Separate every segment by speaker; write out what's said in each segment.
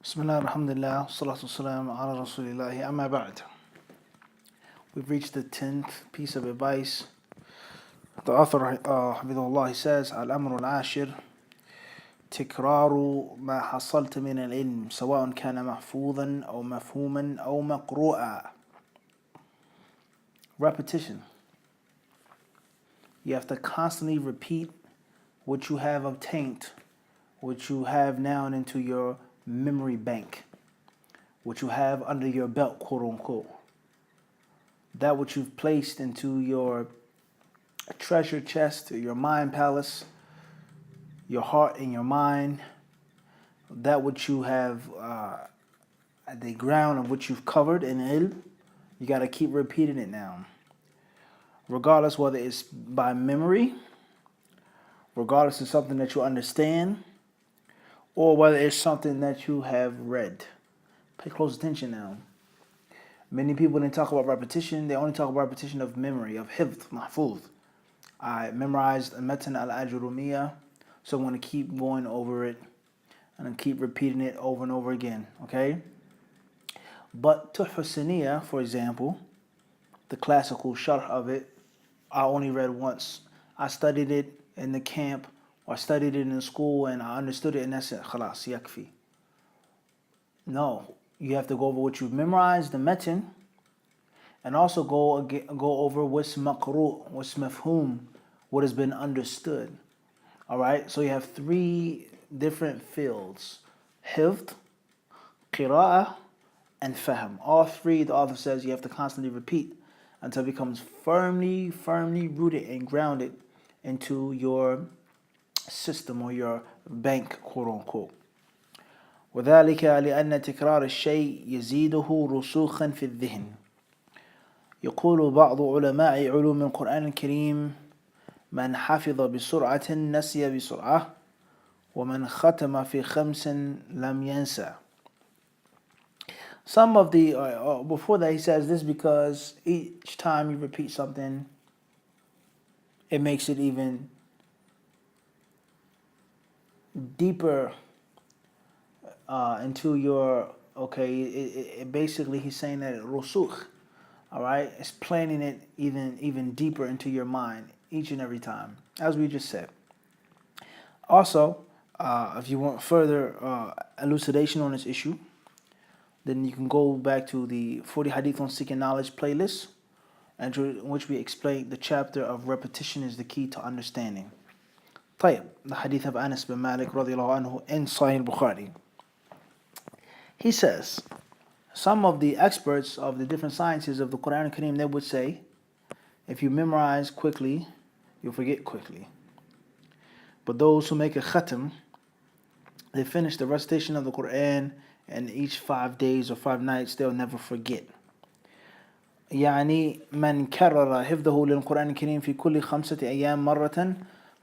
Speaker 1: Bismillah, alhamdulillah, salatu salam ala rasulillahi, amma ba'd. We've reached the 10th piece of advice. The author, Hafidhullah, he says, Al-Amr al-Ashir, تكرار ما حصلت من العلم سواء كان محفوظا أو مفهوما أو مقروءا. Repetition. You have to constantly repeat what you have obtained, what you have now into your memory bank, what you have under your belt, quote unquote. That which you've placed into your treasure chest, your mind palace, your heart and your mind, that which you have, the ground of which you've covered in ilm, you got to keep repeating it now. Regardless whether it's by memory, regardless of something that you understand, or whether it's something that you have read. Pay close attention now. Many people didn't talk about repetition. They only talk about repetition of memory, of hifd, mahfuz. I memorized a Matan al-Ajurumiyya, so I'm going to keep going over it and keep repeating it over and over again, okay? But Tuhfa Siniyya, for example, the classical sharh of it, I only read once. I studied it in the camp, or I studied it in school and I understood it, and that's it. Khalas, yakfi. No, you have to go over what you've memorized, the metin, and also go over what's maqru', what's mafhum, what has been understood. All right, so you have three different fields: hifd, qira'ah, and fahm. All three, the author says, you have to constantly repeat until it becomes firmly rooted and grounded into your system or your bank, quote unquote. وذلك لأن تكرار الشيء يزيده رسوخا في الذهن. يقول بعض علماء علوم القرآن الكريم: من حفظ بسرعة نسي بسرعة، ومن ختم في 5 لم ينسى. Some of the, before that he says this because each time you repeat something, it makes it even deeper into your, okay, it basically he's saying that rusukh, all right, it's planting it even deeper into your mind each and every time, as we just said. Also, if you want further elucidation on this issue, then you can go back to the 40 Hadith on Seeking Knowledge playlist, in which we explain the chapter of repetition is the key to understanding. طيب, the Hadith of Anas bin Malik radiallahu anhu in Sahih Bukhari. He says, some of the experts of the different sciences of the Quran Kareem, they would say, if you memorize quickly, you'll forget quickly. But those who make a khatam, they finish the recitation of the Quran, and each 5 days or 5 nights, they'll never forget. يعني من كرر حفظه للقرآن الكريم في كل 5 أيام مرة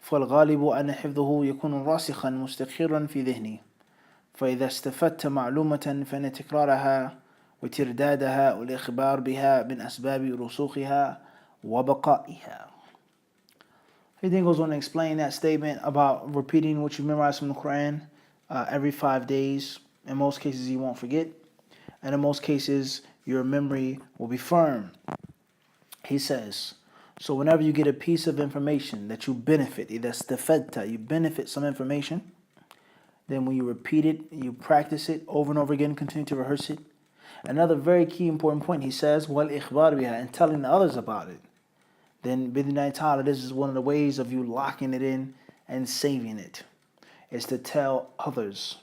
Speaker 1: فالغالب أن حفظه يكون راسخا مستقرا في ذهنه. فإذا استفدت معلومة فإن تكرارها وتردادها والإخبار بها من أسباب رسوخها وبقائها. He then goes on to explain that statement about repeating what you memorize from the Quran every 5 days. In most cases you won't forget, and in most cases your memory will be firm. He says, so whenever you get a piece of information that you benefit, إذا استفدت, you benefit some information, then when you repeat it, you practice it over and over again, continue to rehearse it. Another very key important point, he says, وَالْإِخْبَارِ بِهَا, and telling others about it. Then, bidnillahi ta'ala, this is one of the ways of you locking it in and saving it, is to tell others.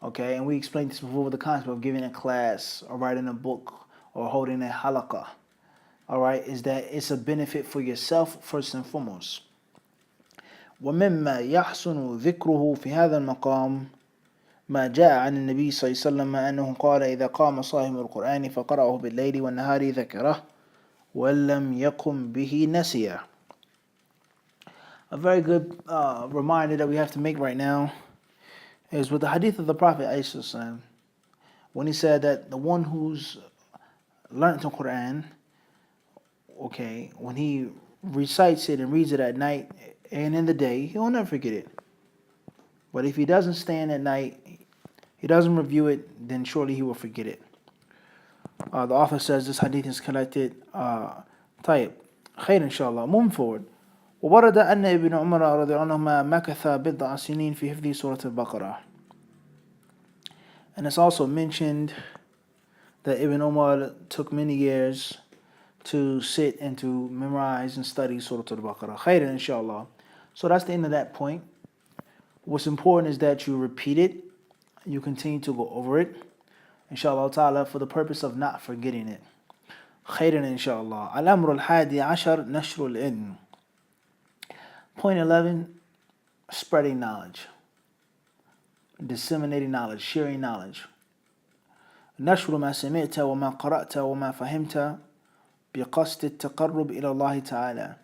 Speaker 1: Okay, and we explained this before with the concept of giving a class or writing a book or holding a halaqah. All right, is that it's a benefit for yourself first and foremost. ومما يحسن ذكره في هذا المقام ما جاء عن النبي صلى الله عليه وسلم أنه قال إذا قام صاحب القرآن فقرأه بالليل والنهار ذكره ولم يقم به نسيه. A very good reminder that we have to make right now is with the hadith of the Prophet ﷺ, when he said that the one who's learned the Quran, okay, when he recites it and reads it at night and in the day, he'll never forget it. But if he doesn't stand at night, he doesn't review it, then surely he will forget it. The author says this hadith is collected. طيب خير إن شاء الله. Moving forward. وورد أن ابن عمر رضي الله عنهما مكث بضع سنين في حفظ سورة البقرة. And it's also mentioned that Ibn Umar took many years to sit and to memorize and study Surah Al-Baqarah. Khairan, inshallah. So that's the end of that point. What's important is that you repeat it, you continue to go over it, inshallah ta'ala, for the purpose of not forgetting it. Khairan, inshallah. Al-Amr al-Hadi Ashar Nashr al-Ilm. Point 11, spreading knowledge. Disseminating knowledge, sharing knowledge. نشر ما سمعت وما قرأت وما فهمت بقصد التقرب إلى الله تعالى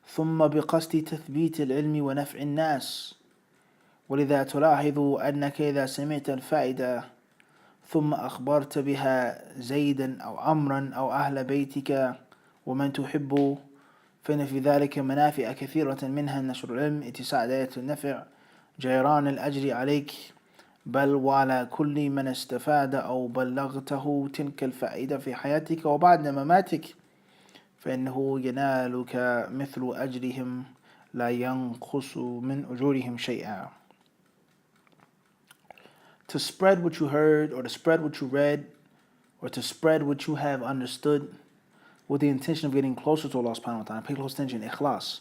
Speaker 1: ثم بقصد تثبيت العلم ونفع الناس ولذا تلاحظ أنك إذا سمعت الفائدة ثم أخبرت بها زيدا أو عمرا أو أهل بيتك ومن تحب فإن في ذلك منافع كثيرة منها نشر العلم اتساع دائرة النفع جيران الأجر عليك بل وعلى كل من استفاد أو بلغته تلك الفائدة في حياتك وبعد مماتك فإنه ينالك مثل أجرهم لا ينقص من أجورهم شيئا. To spread what you heard or to spread what you read or to spread what you have understood with the intention of getting closer to Allah subhanahu wa ta'ala. Pay close attention, ikhlas.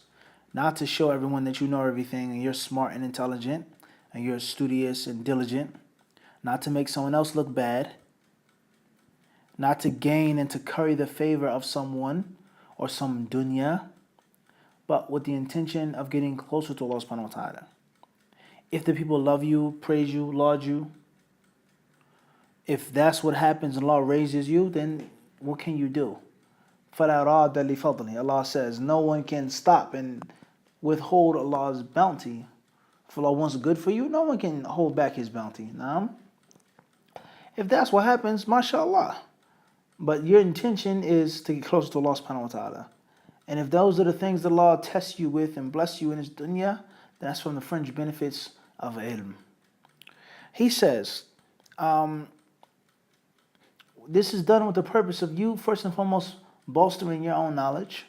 Speaker 1: Not to show everyone that you know everything and you're smart and intelligent and you're studious and diligent. Not to make someone else look bad. Not to gain and to curry the favor of someone or some dunya. But with the intention of getting closer to Allah subhanahu wa ta'ala. If the people love you, praise you, laud you, if that's what happens and Allah raises you, then what can you do? فَلَا رَادَ لِفَضْلِهِ. Allah says, no one can stop and withhold Allah's bounty. If Allah wants good for you, no one can hold back His bounty. Now, if that's what happens, mashallah. But your intention is to get closer to Allah subhanahu wa ta'ala. And if those are the things that Allah tests you with and bless you in His dunya, that's from the fringe benefits of ilm. He says, this is done with the purpose of you, first and foremost, bolstering your own knowledge,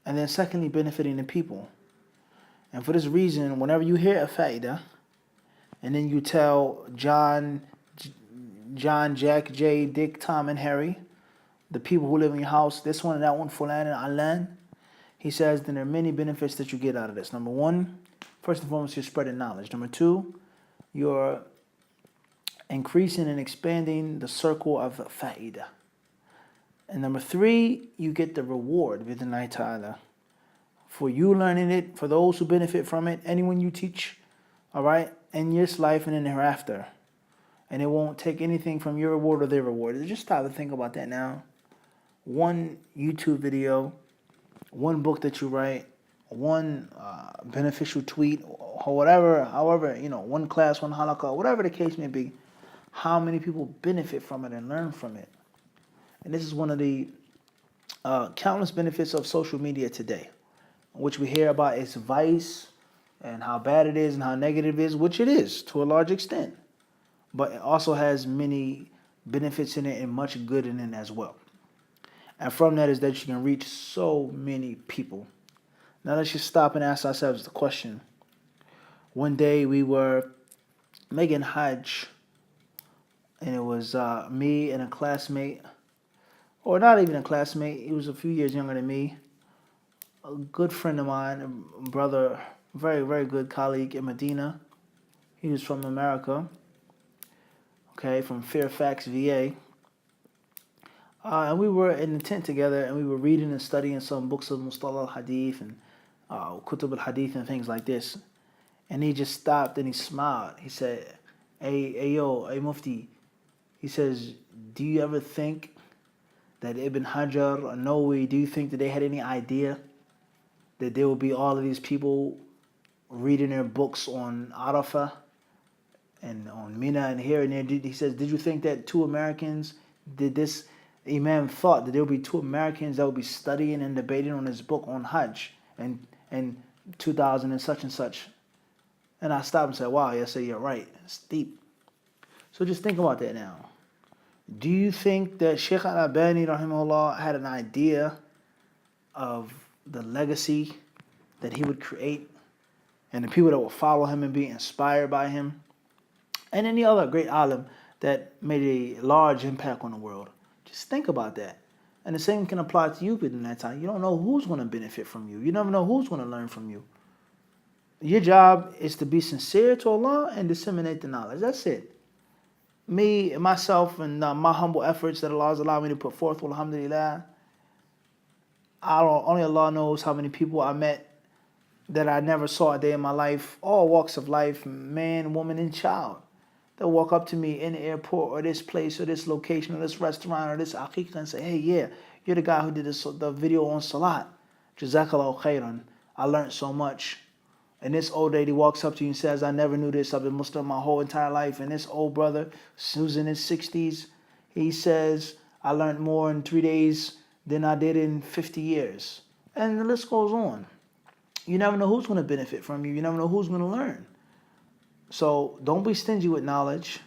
Speaker 1: and then secondly, benefiting the people. And for this reason, whenever you hear a fa'idah, and then you tell John, Jack, Jay, Dick, Tom, and Harry, the people who live in your house, this one and that one, Fulan and Alan, he says, then there are many benefits that you get out of this. Number one, first and foremost, you're spreading knowledge. Number two, you're increasing and expanding the circle of fa'idah. And number three, you get the reward, bidhnillahi ta'ala, for you learning it, for those who benefit from it, anyone you teach, all right, in this life and in the hereafter. And it won't take anything from your reward or their reward. Just stop and think about that now. One YouTube video, one book that you write, one beneficial tweet, or whatever, however, one class, one halaqah, whatever the case may be, how many people benefit from it and learn from it. And this is one of the countless benefits of social media today, which we hear about its vice and how bad it is and how negative it is, which it is to a large extent. But it also has many benefits in it and much good in it as well. And from that is that you can reach so many people. Now let's just stop and ask ourselves the question. One day we were making Hajj, and it was me and a classmate, or not even a classmate, he was a few years younger than me, a good friend of mine, a brother, very, very good colleague in Medina. He was from America, okay, from Fairfax, VA. And we were in the tent together, and we were reading and studying some books of Mustalah al-Hadith and Kutub al-Hadith and things like this. And he just stopped and he smiled. He said, hey Mufti. He says, do you ever think that Ibn Hajar or Nawawi, do you think that they had any idea that there would be all of these people reading their books on Arafah and on Mina and here and there? He says, did you think that two Americans did this? Imam thought that there would be two Americans that would be studying and debating on his book on Hajj and 2000 and such and such. And I stopped and said, wow, yes, sir, you're right. It's deep. So just think about that now. Do you think that Sheikh Al-Albani rahimahullah had an idea of the legacy that he would create and the people that would follow him and be inspired by him? And any other great alim that made a large impact on the world. Just think about that. And the same can apply to you within that time. You don't know who's going to benefit from you. You never know who's going to learn from you. Your job is to be sincere to Allah and disseminate the knowledge. That's it. Me, myself, and my humble efforts that Allah has allowed me to put forth, alhamdulillah, only Allah knows how many people I met that I never saw a day in my life, all walks of life, man, woman, and child. They'll walk up to me in the airport or this place or this location or this restaurant or this aqiqah and say, hey, yeah, you're the guy who did the video on Salat. Jazakallahu khairan. I learned so much. And this old lady walks up to you and says, I never knew this. I've been Muslim my whole entire life. And this old brother, who's in his 60s, he says, I learned more in 3 days than I did in 50 years. And the list goes on. You never know who's going to benefit from you. You never know who's going to learn. So don't be stingy with knowledge,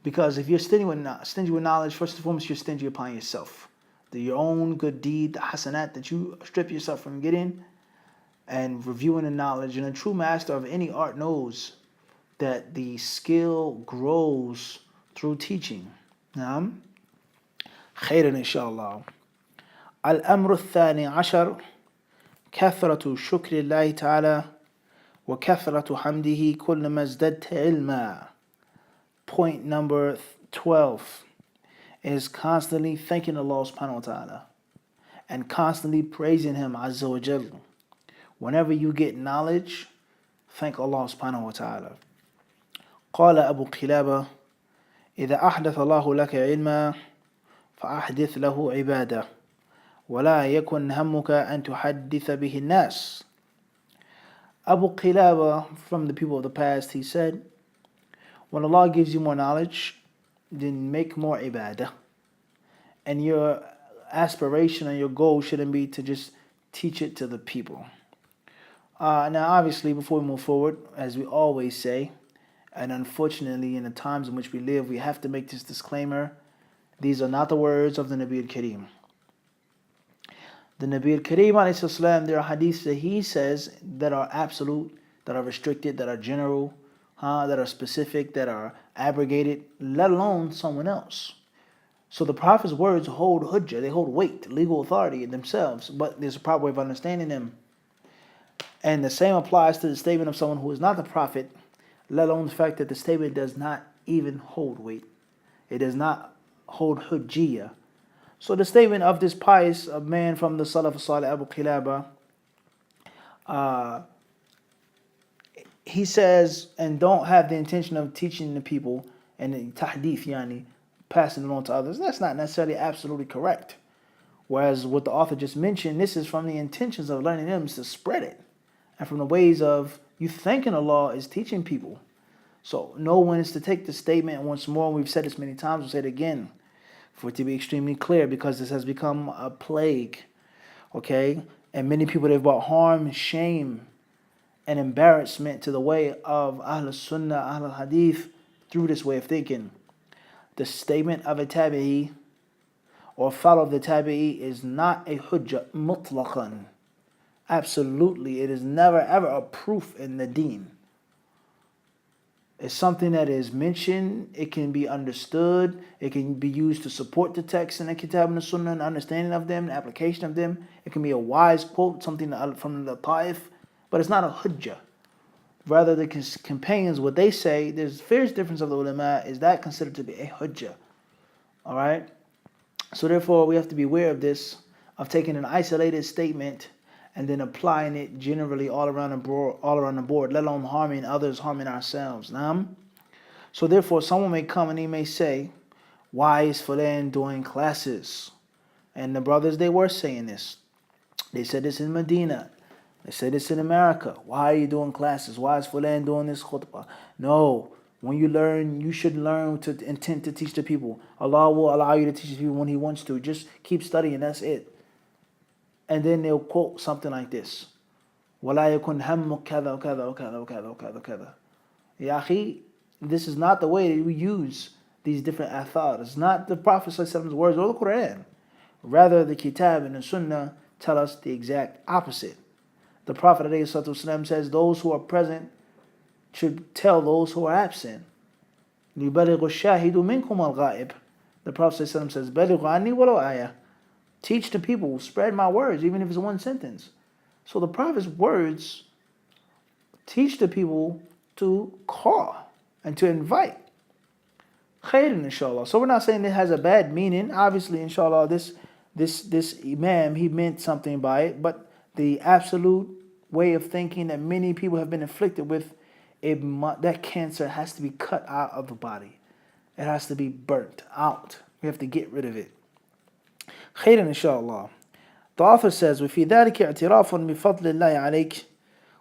Speaker 1: because if you're stingy with knowledge, first and foremost, you're stingy upon yourself. Your own good deed, the hasanat that you strip yourself from getting, and reviewing the knowledge. And a true master of any art knows that the skill grows through teaching. Naam. Khairan inshallah. Al-amru al-thani ashar, kathratu shukri Allahi ta'ala وكثرة حمده كلما ازددت علما. Point number 12 is constantly thanking Allah subhanahu wa ta'ala and constantly praising Him azza wa jal. Whenever you get knowledge, thank Allah subhanahu wa ta'ala. قال أبو قلابة إذا أحدث الله لك علما فأحدث له عبادة ولا يكن همك أن تحدث به الناس. Abu Qilaba, from the people of the past, he said, when Allah gives you more knowledge, then make more ibadah. And your aspiration and your goal shouldn't be to just teach it to the people. Now, obviously, before we move forward, as we always say, and unfortunately in the times in which we live, we have to make this disclaimer. These are not the words of the Nabi al-Kareem. The Nabi al-Kareem, there are hadiths that he says that are absolute, that are restricted, that are general, that are specific, that are abrogated, let alone someone else. So the Prophet's words hold hujjah, they hold weight, legal authority in themselves, but there's a proper way of understanding them. And the same applies to the statement of someone who is not the Prophet, let alone the fact that the statement does not even hold weight. It does not hold hujjiyah. So the statement of this pious man from the Salaf Salih, Abu Qilaba, he says, and don't have the intention of teaching the people and the tahdith, yani, passing it on to others. That's not necessarily absolutely correct. Whereas what the author just mentioned, this is from the intentions of learning them is to spread it. And from the ways of you thanking Allah is teaching people. So no one is to take the statement once more. We've said this many times, we'll say it again, for it to be extremely clear, because this has become a plague, okay? And many people, they've brought harm, shame, and embarrassment to the way of Ahl Sunnah, Ahl Hadith, through this way of thinking. The statement of a tabi'i, or follow of the tabi'i, is not a hujjah mutlaqan. Absolutely, it is never ever a proof in the deen. It's something that is mentioned, it can be understood, it can be used to support the text in the Kitab and the Sunnah and understanding of them, the application of them. It can be a wise quote, something from the Taif, but it's not a hujjah. Rather, the companions, what they say, there's fierce difference of the ulama, is that considered to be a hujjah. Alright? So therefore, we have to be aware of this, of taking an isolated statement and then applying it generally all around the board, let alone harming others, harming ourselves. So therefore, someone may come and he may say, why is Fulan doing classes? And the brothers, they were saying this. They said this in Medina. They said this in America. Why are you doing classes? Why is Fulan doing this khutbah? No. When you learn, you should learn to intend to teach the people. Allah will allow you to teach the people when He wants to. Just keep studying, that's it. And then they'll quote something like this. وَلَا يَكُنْ هَمُّكْ كَذَا وَكَذَا وَكَذا وَكَذا وَكَذا وَكَذا. Ya akhi, This is not the way that we use these different athar. It's not the Prophet ﷺ's words or the Quran. Rather, the Kitab and the Sunnah tell us the exact opposite. The Prophet ﷺ says those who are present should tell those who are absent. لِيُبَلِغُ الشَّاهِدُ مِنْكُمُ الْغَائِبِ. The Prophet ﷺ says, بَلِغُ عَنِّي وَلَوْ آيَةً. Teach the people, spread my words, even if it's one sentence. So the Prophet's words teach the people to call and to invite. Khairin, inshallah. So we're not saying it has a bad meaning. Obviously, inshallah, this imam, he meant something by it, but the absolute way of thinking that many people have been afflicted with, that cancer has to be cut out of the body. It has to be burnt out. We have to get rid of it. Khairan, inshallah. The author says, وفي ذلك اعتراف بفضل الله عليك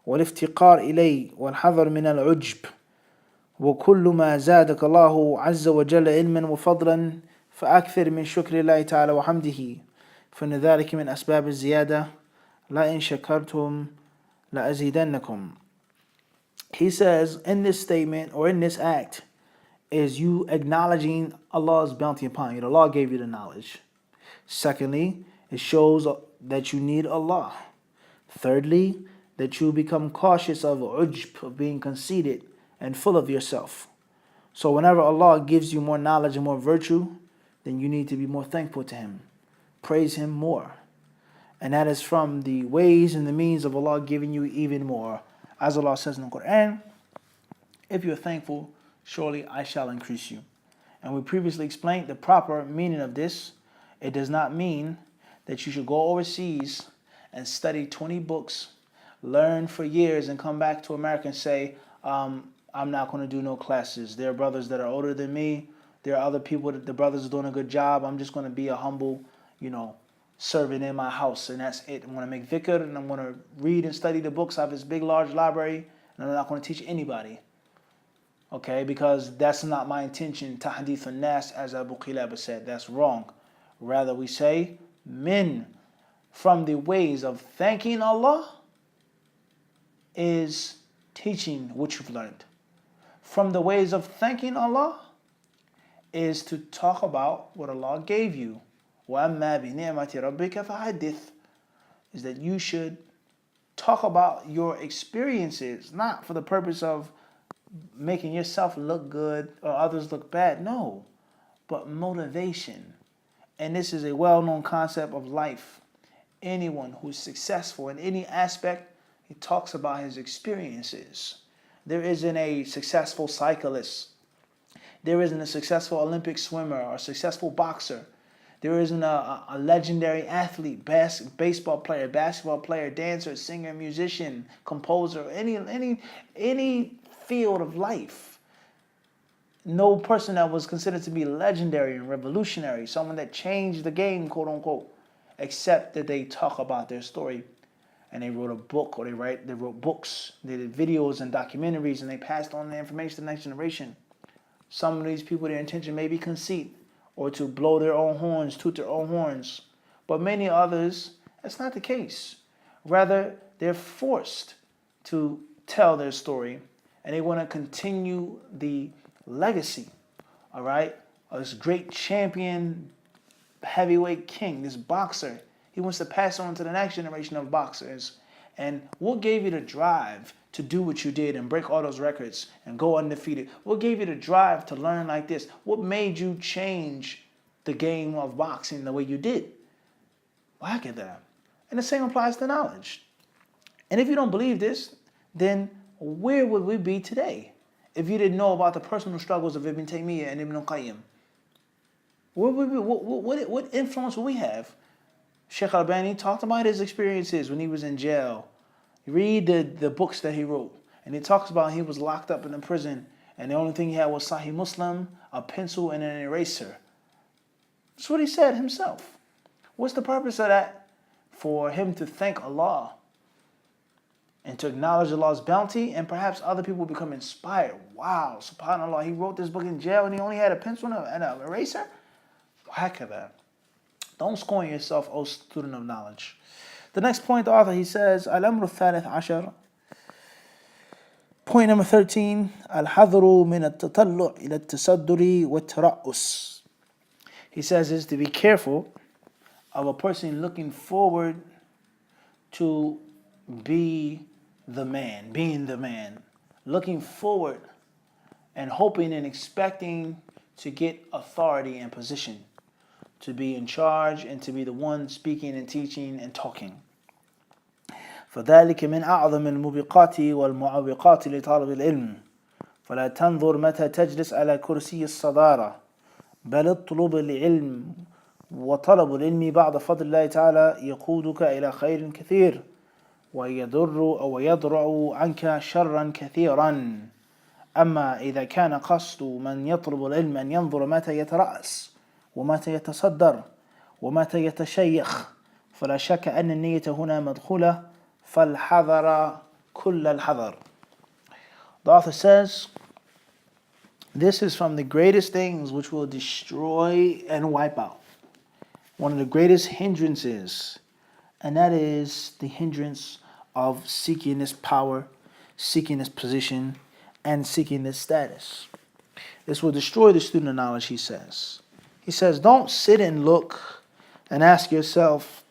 Speaker 1: والافتقار إليه والحذر من العجب وكل ما زادك الله عز وجل علما وفضلا فأكثر من شكر الله تعالى وحمده فإن ذلك من أسباب الزيادة لئن شكرتم لأزيدنكم. He says, in this statement or in this act is you acknowledging Allah's bounty upon you. Allah gave you the knowledge. Secondly, it shows that you need Allah. Thirdly, that you become cautious of ujb, of being conceited and full of yourself. So whenever Allah gives you more knowledge and more virtue, then you need to be more thankful to Him. Praise Him more. And that is from the ways and the means of Allah giving you even more. As Allah says in the Quran, if you're thankful, surely I shall increase you. And we previously explained the proper meaning of this. It does not mean that you should go overseas and study 20 books, learn for years, and come back to America and say, I'm not going to do no classes. There are brothers that are older than me. There are other people that the brothers are doing a good job. I'm just going to be a humble, servant in my house, and that's it. I'm going to make dhikr, and I'm going to read and study the books. I have this big, large library, and I'm not going to teach anybody. Okay, because that's not my intention. Tahdith al-nas, as Abu Qilaba said, that's wrong. Rather, we say, from the ways of thanking Allah is teaching what you've learned. From the ways of thanking Allah is to talk about what Allah gave you. وَأَمَّا بِنِعْمَةِ رَبِّكَ فَحَدِّثْ. Is that you should talk about your experiences, not for the purpose of making yourself look good or others look bad. No, but motivation. And this is a well-known concept of life. Anyone who's successful in any aspect, he talks about his experiences. There isn't a successful cyclist. There isn't a successful Olympic swimmer or successful boxer. There isn't a legendary athlete, baseball player, basketball player, dancer, singer, musician, composer, any field of life. No person that was considered to be legendary and revolutionary, someone that changed the game, quote unquote, except that they talk about their story. And they wrote a book, or they wrote books, they did videos and documentaries, and they passed on the information to the next generation. Some of these people, their intention may be conceit, or to blow their own horns, toot their own horns. But many others, that's not the case. Rather, they're forced to tell their story, and they want to continue the legacy, all right, of this great champion, heavyweight king, this boxer. He wants to pass on to the next generation of boxers. And what gave you the drive to do what you did and break all those records and go undefeated? What gave you the drive to learn like this? What made you change the game of boxing the way you did? Well, I get that. And the same applies to knowledge. And if you don't believe this, then where would we be today if you didn't know about the personal struggles of Ibn Taymiyyah and Ibn Qayyim? Where would we, what influence would we have? Sheikh Albani talked about his experiences when he was in jail. You read the books that he wrote, and he talks about he was locked up in a prison, and the only thing he had was Sahih Muslim, a pencil, and an eraser. That's what he said himself. What's the purpose of that? For him to thank Allah and to acknowledge Allah's bounty, and perhaps other people become inspired. Wow, subhanAllah, he wrote this book in jail, and he only had a pencil and an eraser? Hakada. Don't scorn yourself, O student of knowledge. The next point, the author, he says, Al-Amru Thalith Ashar. Point number 13, الحذر من التطلع إلى التصدر والترأس. He says is to be careful of a person looking forward to being the man, looking forward and hoping and expecting to get authority and position, to be in charge and to be the one speaking and teaching and talking. فذلك من أعظم الموبقات والمعوقات لطالب العلم فلا تنظر متى تجلس على كرسي الصدارة بل اطلب العلم وطلب العلم بعد فضل الله تعالى يقودك إلى خير كثير ويضرع عنك شرا كثيرا. أما إذا كان قصد من يطلب العلم أن ينظر متى يترأس ومتى يتصدر ومتى يتشيخ فلا شك أن النية هنا مدخولة فالحذر كل الحذر. The author says, this is from the greatest things which will destroy and wipe out. One of the greatest hindrances, and that is the hindrance of seeking this power, seeking this position, and seeking this status. This will destroy the student of knowledge, he says. He says, don't sit and look and ask yourself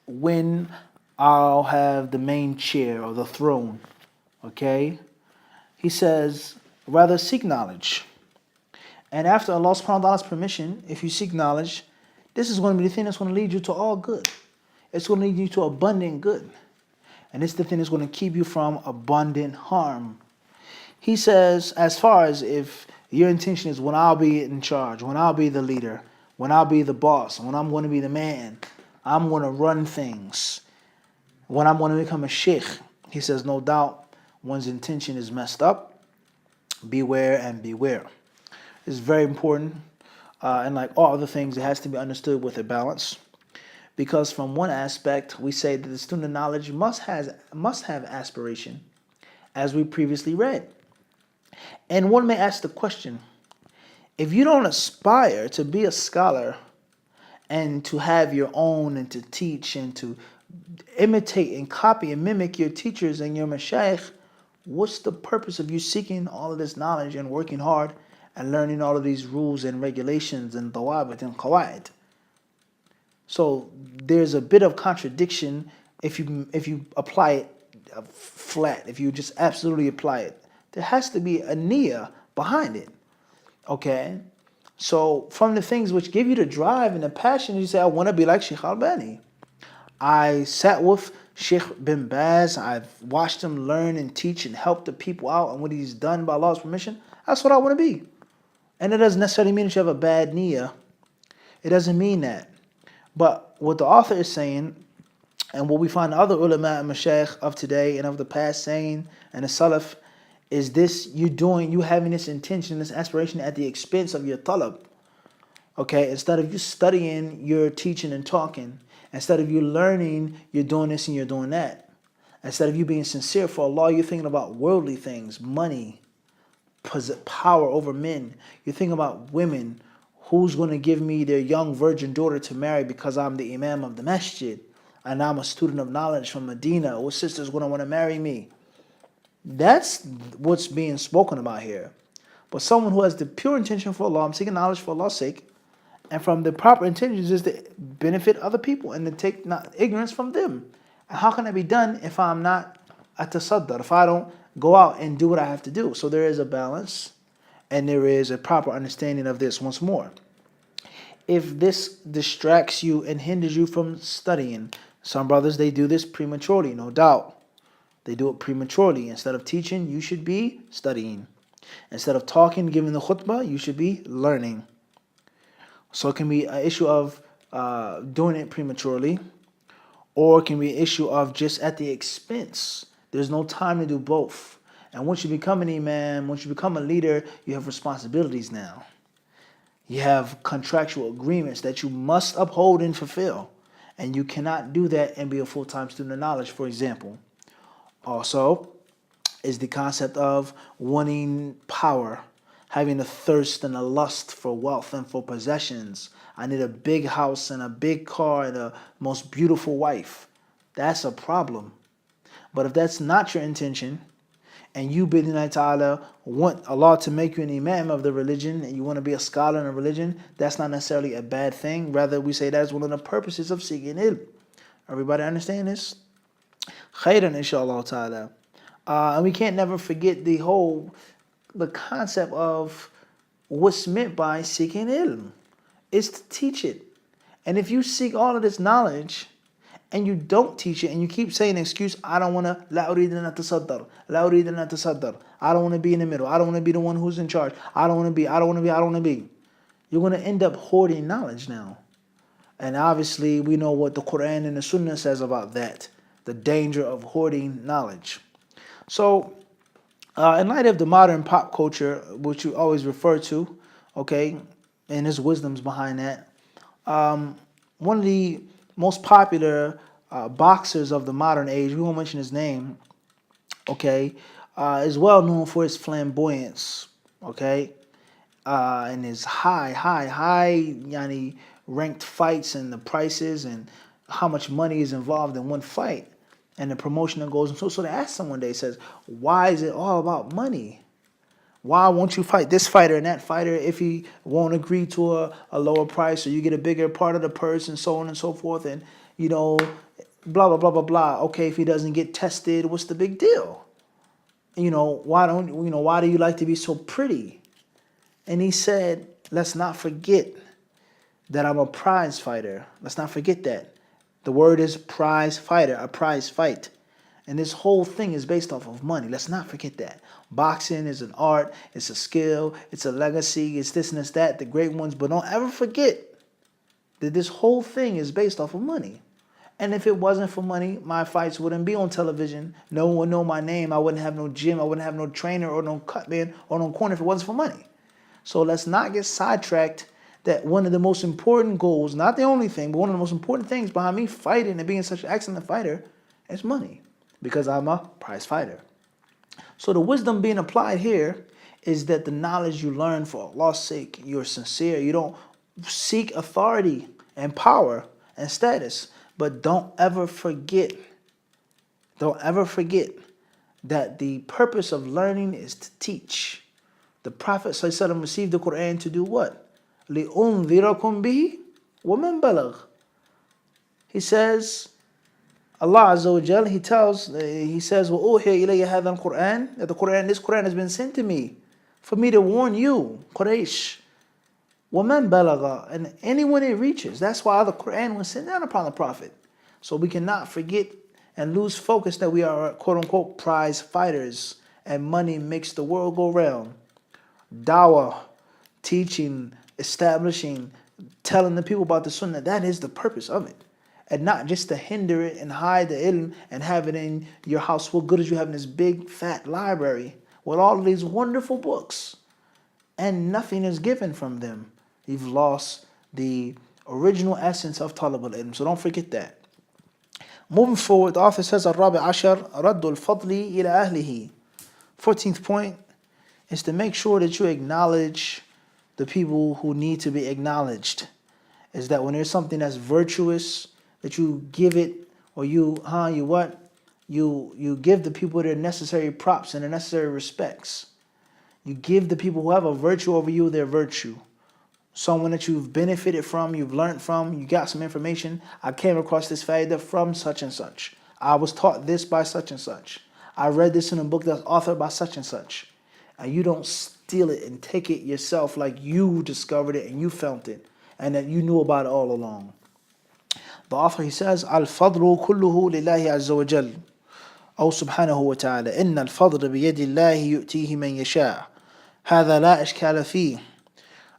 Speaker 1: when I'll have the main chair or the throne. Okay? He says, rather seek knowledge. And after Allah subhanahu wa ta'ala's permission, if you seek knowledge, this is going to be the thing that's going to lead you to all good. It's going to lead you to abundant good. And it's the thing that's going to keep you from abundant harm. He says, as far as if your intention is when I'll be in charge, when I'll be the leader, when I'll be the boss, when I'm going to be the man, I'm going to run things, when I'm going to become a sheikh, he says, no doubt one's intention is messed up. Beware and beware. It's very important. And like all other things, it has to be understood with a balance. Because from one aspect, we say that the student of knowledge must have aspiration, as we previously read. And one may ask the question, if you don't aspire to be a scholar and to have your own and to teach and to imitate and copy and mimic your teachers and your mashayikh, what's the purpose of you seeking all of this knowledge and working hard and learning all of these rules and regulations and dawabit and qawaid? So there's a bit of contradiction if you apply it flat, if you just absolutely apply it. There has to be a niyyah behind it. Okay? So from the things which give you the drive and the passion, you say, I want to be like Sheikh Albani. I sat with Sheikh bin Baz. I've watched him learn and teach and help the people out, and what he's done by Allah's permission. That's what I want to be. And it doesn't necessarily mean that you have a bad niyyah. It doesn't mean that. But what the author is saying, and what we find other ulama and mashayikh of today and of the past saying, and the salaf, is this: you having this intention, this aspiration at the expense of your talab. Okay, instead of you studying, you're teaching and talking. Instead of you learning, you're doing this and you're doing that. Instead of you being sincere for Allah, you're thinking about worldly things, money, power over men. You're thinking about women. Who's going to give me their young virgin daughter to marry because I'm the imam of the masjid and I'm a student of knowledge from Medina? What sister's going to want to marry me? That's what's being spoken about here. But someone who has the pure intention for Allah, I'm seeking knowledge for Allah's sake, and from the proper intentions is to benefit other people and to take not ignorance from them. And how can that be done if I'm not at tasaddar, if I don't go out and do what I have to do? So there is a balance and there is a proper understanding of this once more. If this distracts you and hinders you from studying, some brothers, they do this prematurely, no doubt. They do it prematurely. Instead of teaching, you should be studying. Instead of talking, giving the khutbah, you should be learning. So it can be an issue of doing it prematurely, or it can be an issue of just at the expense. There's no time to do both. And once you become an imam, once you become a leader, you have responsibilities now. You have contractual agreements that you must uphold and fulfill. And you cannot do that and be a full-time student of knowledge, for example. Also, is the concept of wanting power, having a thirst and a lust for wealth and for possessions. I need a big house and a big car and a most beautiful wife. That's a problem. But if that's not your intention, and you, bidin ta'ala, want Allah to make you an imam of the religion, and you want to be a scholar in a religion, that's not necessarily a bad thing. Rather, we say that is one of the purposes of seeking ilm. Everybody understand this? Khairan, inshallah ta'ala. And we can't never forget the concept of what's meant by seeking ilm. It's to teach it. And if you seek all of this knowledge and you don't teach it and you keep saying excuse, I don't want to, la uridu an atasaddar, la uridu an atasaddar, I don't want to be in the middle, I don't want to be the one who's in charge, I don't want to be, I don't want to be, I don't want to be. You're going to end up hoarding knowledge now. And obviously we know what the Quran and the Sunnah says about that, the danger of hoarding knowledge. So, in light of the modern pop culture, which you always refer to, okay, and there's wisdoms behind that, one of the most popular boxers of the modern age, we won't mention his name, okay, is well known for his flamboyance, okay, and his high, yani, ranked fights and the prices and how much money is involved in one fight and the promotion that goes. So they asked him one day, says, why is it all about money? Why won't you fight this fighter and that fighter if he won't agree to a lower price, or you get a bigger part of the purse and so on and so forth, and, you know, blah, blah, blah, blah, blah. Okay, if he doesn't get tested, what's the big deal? You know, why do you like to be so pretty? And he said, let's not forget that I'm a prize fighter. Let's not forget that. The word is prize fighter, a prize fight. And this whole thing is based off of money. Let's not forget that. Boxing is an art, it's a skill, it's a legacy, it's this and it's that, the great ones. But don't ever forget that this whole thing is based off of money. And if it wasn't for money, my fights wouldn't be on television. No one would know my name. I wouldn't have no gym. I wouldn't have no trainer or no cut man or no corner if it wasn't for money. So let's not get sidetracked that one of the most important goals, not the only thing, but one of the most important things behind me fighting and being such an excellent fighter is money. Because I'm a prize fighter. So the wisdom being applied here is that the knowledge you learn for Allah's sake, you're sincere. You don't seek authority and power and status. But don't ever forget that the purpose of learning is to teach. The Prophet ﷺ received the Quran to do what? لِأُنذِرَكُمْ بِهِ وَمَنْ بَلَغْ. He says, Allah Azza wa Jal, He says, وَأُوحِيَ إِلَيَّ هَذَا الْقُرْآنِ, that this Quran has been sent to me for me to warn you, Quraysh. وَمَنْ بَلَغَ, and anyone it reaches. That's why the Quran was sent down upon the Prophet. So we cannot forget and lose focus that we are, quote unquote, prize fighters, and money makes the world go round. Dawah, teaching, establishing, telling the people about the Sunnah, that is the purpose of it. And not just to hinder it and hide the ilm and have it in your house. What good is you having this big fat library with all of these wonderful books and nothing is given from them? You've lost the original essence of talab al-ilm. So don't forget that. Moving forward, the author says, الرابع عشر رد الفضل إلى أهله. 14th point is to make sure that you acknowledge the people who need to be acknowledged. Is that when there's something that's virtuous, that you give it, or you give the people their necessary props and their necessary respects. You give the people who have a virtue over you their virtue. Someone that you've benefited from, you've learned from, you got some information. I came across this faida from such and such. I was taught this by such and such. I read this in a book that's authored by such and such. And you don't steal it and take it yourself like you discovered it and you felt it and that you knew about it all along. The author, he says, Al-fadlu kulluhu lillahi azza wa jal. أو سبحانه وتعالى إن الفضل بيد الله يؤتيه من يشاء هذا لا إشكال فيه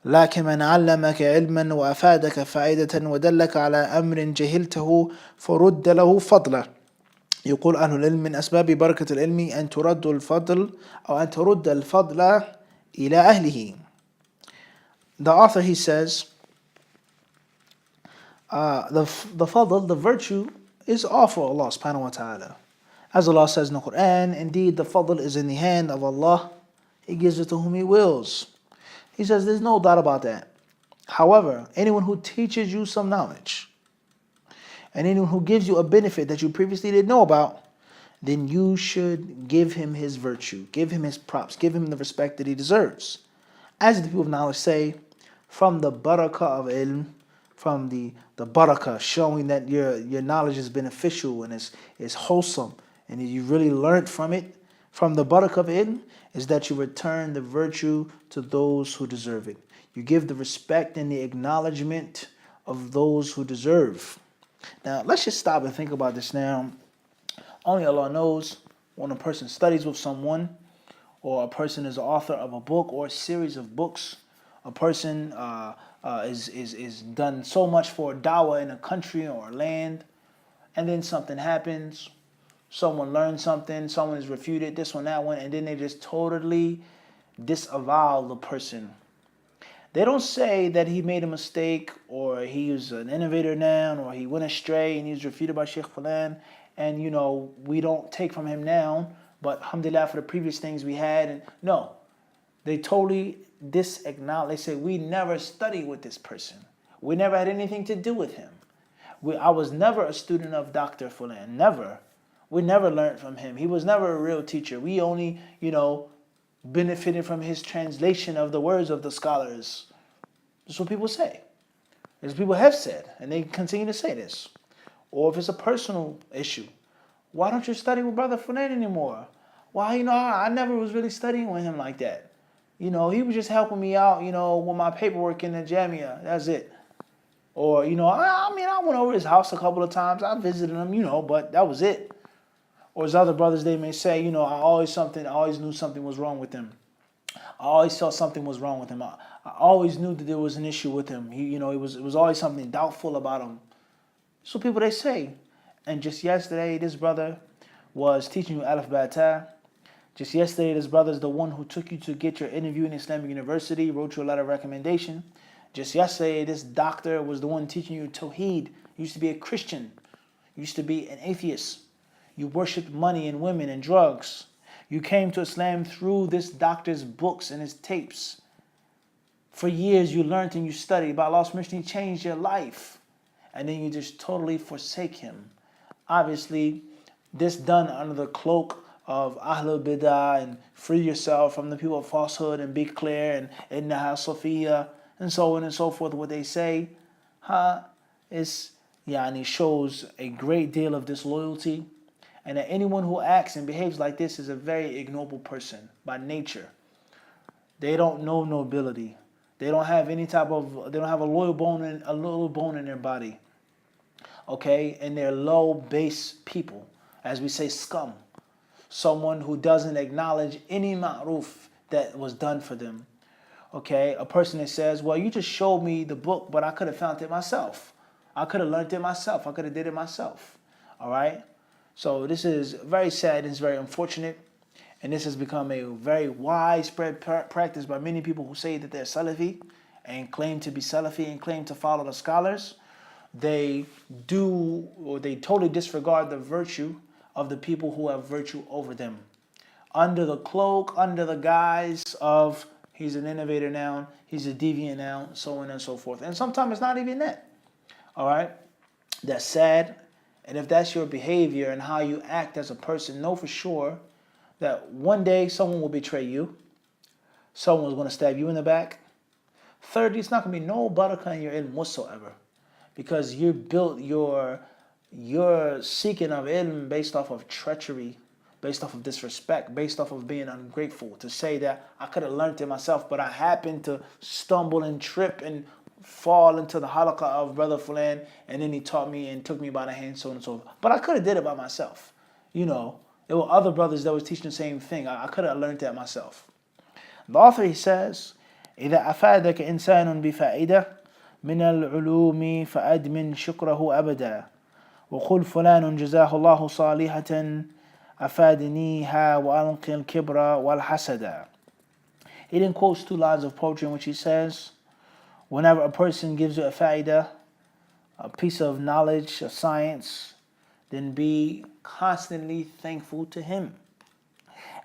Speaker 1: لكن من علمك علما وأفادك فائدة ودلك على أمر جهلته فرد له فضله. يقول أهل العلم من أسباب بركة العلم أن ترد الفضل أو أن ترد الفضل إلى أهله. The author, he says, the fadl, the virtue, is all for Allah subhanahu wa ta'ala. As Allah says in the Quran, indeed the fadl is in the hand of Allah. He gives it to whom He wills. He says there's no doubt about that. However, anyone who teaches you some knowledge, and anyone who gives you a benefit that you previously didn't know about, then you should give him his virtue, give him his props, give him the respect that he deserves. As the people of knowledge say, from the barakah of ilm, from the barakah, showing that your knowledge is beneficial and is wholesome, and you really learned from it, from the barakah of ilm, is that you return the virtue to those who deserve it. You give the respect and the acknowledgement of those who deserve. Now, let's just stop and think about this now. Only Allah knows when a person studies with someone, or a person is the author of a book or a series of books, a person is done so much for dawah in a country or a land, and then something happens, someone learns something, someone is refuted, this one, that one, and then they just totally disavow the person. They don't say that he made a mistake, or he was an innovator now, or he went astray and he was refuted by Sheikh Fulan, and we don't take from him now, but alhamdulillah for the previous things we had. And no, they totally disacknowledge. They say, we never studied with this person. We never had anything to do with him. I was never a student of Dr. Fulan, never. We never learned from him. He was never a real teacher. We only, benefited from his translation of the words of the scholars. That's what people say. As people have said, and they continue to say this. Or if it's a personal issue, why don't you study with Brother Fulan anymore? Why, I never was really studying with him like that. He was just helping me out, with my paperwork in the Jamia. That's it. Or, I went over his house a couple of times. I visited him, but that was it. Or as other brothers, they may say, I always knew something was wrong with him. I always saw something was wrong with him. I always knew that there was an issue with him. It was always something doubtful about him. So people, they say. And just yesterday, this brother was teaching you Alif Bata. Just yesterday, this brother is the one who took you to get your interview in Islamic University, wrote you a letter of recommendation. Just yesterday, this doctor was the one teaching you Tawheed. You used to be a Christian. You used to be an atheist. You worshipped money and women and drugs. You came to Islam through this doctor's books and his tapes. For years, you learned and you studied. By Allah's mercy, He changed your life. And then you just totally forsake him. Obviously, this done under the cloak of Ahlul Bidah and free yourself from the people of falsehood and be clear and Innaha Sophia and so on and so forth, what they say, shows a great deal of disloyalty, and that anyone who acts and behaves like this is a very ignoble person by nature. They don't know nobility. They don't have they don't have a little bone in their body. Okay, and they're low base people, as we say, scum. Someone who doesn't acknowledge any ma'ruf that was done for them. Okay, a person that says, well, you just showed me the book, but I could have found it myself. I could have learned it myself. I could have did it myself. All right? So this is very sad and it's very unfortunate. And this has become a very widespread practice by many people who say that they're Salafi and claim to be Salafi and claim to follow the scholars. They totally disregard the virtue of the people who have virtue over them. Under the cloak, under the guise of he's an innovator now, he's a deviant now, so on and so forth. And sometimes it's not even that. All right? That's sad. And if that's your behavior and how you act as a person, know for sure that one day someone will betray you. Someone's going to stab you in the back. Thirdly, it's not going to be no barakah in your ilm whatsoever. Because you built your seeking of ilm based off of treachery, based off of disrespect, based off of being ungrateful. To say that I could have learned it myself, but I happened to stumble and trip and fall into the halaqah of Brother Fulan, and then he taught me and took me by the hand, so on and so forth. But I could have did it by myself. There were other brothers that was teaching the same thing. I could have learned that myself. The author, he says, إِذَا أَفَادَكَ إِنسَانٌ بِفَائِدَةٍ من العلوم فأدمن شكره أبدا وقل فلان جزاه الله صالحة أفادنيها وألقي الكبر والحسد. He then quotes 2 lines of poetry in which he says, whenever a person gives you a fa'idah, a piece of knowledge, a science, then be constantly thankful to him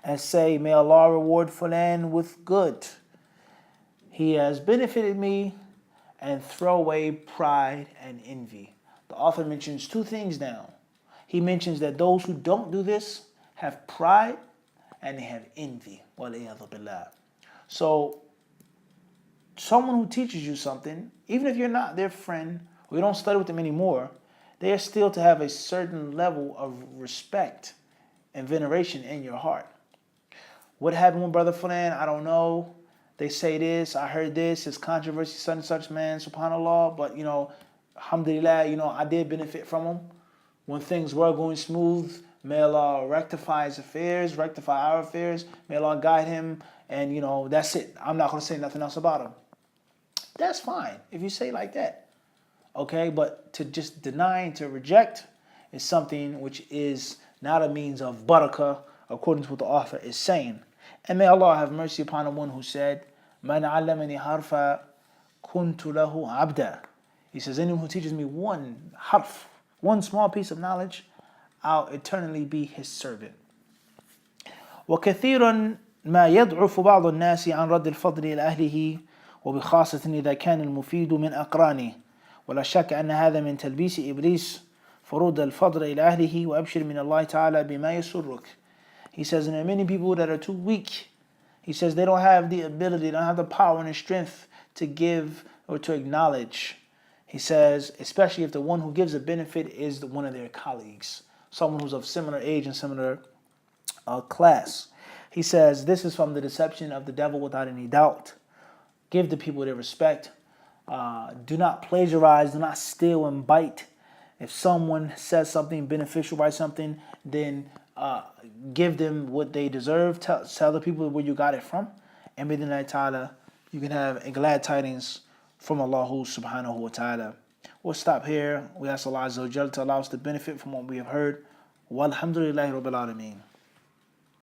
Speaker 1: and say, may Allah reward Fulan with good. He has benefited me, and throw away pride and envy. The author mentions 2 things now. he mentions that those who don't do this have pride and they have envy. So someone who teaches you something, even if you're not their friend or you don't study with them anymore, they are still to have a certain level of respect and veneration in your heart. What happened with Brother Fulan? I don't know. They say this, I heard this, it's controversy, such and such, man, subhanAllah. But, alhamdulillah, I did benefit from them. When things were going smooth, may Allah rectify his affairs, rectify our affairs. May Allah guide him. And, that's it. I'm not going to say nothing else about him. That's fine if you say like that. Okay, but to just deny and to reject is something which is not a means of barakah, according to what the author is saying. And may Allah have mercy upon the one who said, "Man allamani harfa kuntu lahu abda." He says, anyone who teaches me one harf, one small piece of knowledge, I'll eternally be his servant. وكثيرا ما يضعف بعض الناس عن رد الفضل إلى أهله وبخاصة إذا كان المفيد من أقرانه ولا شك أن هذا من تلبيس إبليس فرد الفضل إلى أهله وأبشر من الله تعالى بما يسرك. He says, and there are many people that are too weak. He says they don't have the ability, they don't have the power and the strength to give or to acknowledge. He says, especially if the one who gives a benefit is one of their colleagues, someone who's of similar age and similar class. He says, this is from the deception of the devil without any doubt. Give the people their respect. Do not plagiarize, do not steal and bite. If someone says something beneficial by something, then give them what they deserve. Tell the people where you got it from. And bidhnillahi ta'ala, you can have a glad tidings from Allah subhanahu wa ta'ala. We'll stop here. We ask Allah Azza wa Jalla to allow us to benefit from what we have heard. Walhamdulillahi Rabbil Alameen.